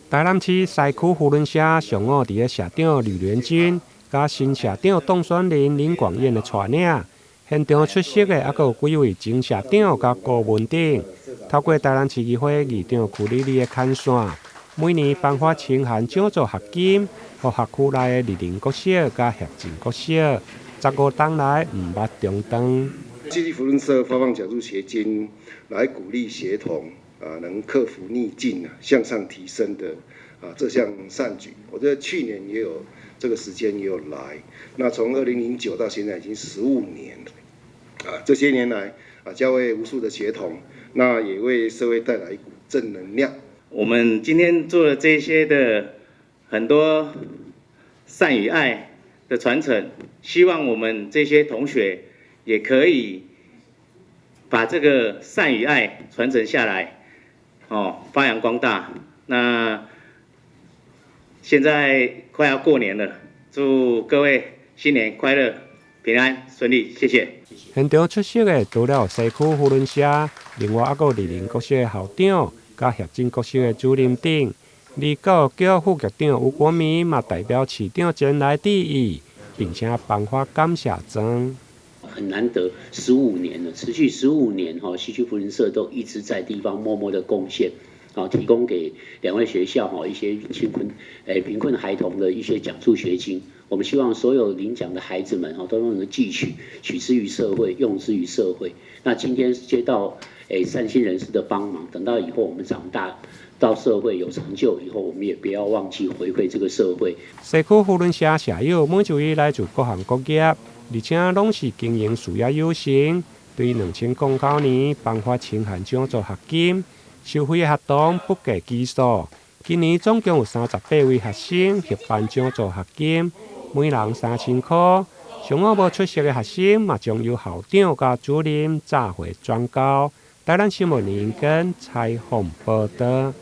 台南市西区扶轮社上午伫个社长吕连金、甲新社长当选人林广燕的带领，现场出席的还有几位前社长甲顾问等。透过台南市议会议长曲丽丽的牵线，每年颁发清寒奖助学金，予学区内的二林国小甲协进国小，15冬来毋捌中断。戏剧扶轮社发放奖助学金，来鼓励学童能克服逆境向上提升的这项善举。我觉得去年也有这个时间也有来，那从2009到现在已经15年了这些年来教会无数的学童，那也为社会带来一股正能量。我们今天做了这些的很多善与爱的传承，希望我们这些同学也可以把这个善与爱传承下来，发扬光大。那现在快要过年了，祝各位新年快乐、平安、顺利，谢谢。现场出席的除了西区扶轮社，另外还有二林国小的校长、甲协进国小的主任等。李教育局副局长吴国民嘛代表市长前来致意，并且颁发感谢状。很难得，15年了，持续15年西区扶轮社都一直在地方默默的贡献，提供给2位学校一些贫困孩童的一些奖助学金。我们希望所有领奖的孩子们都能汲取，取之于社会，用之于社会。那今天接到善心人士的帮忙，等到以后我们长大到社会有成就以后，我们也不要忘记回馈这个社会。西区扶轮社社友每一位来自各行各业，而且拢是经营事业有成。对2009年颁发清寒奖助学金，收费的学童不计基数。今年总共有38位学生获颁奖助学金，每人3000块。上午无出席的学生嘛，将由校长甲主任早回转交。台南新闻联跟采访报道。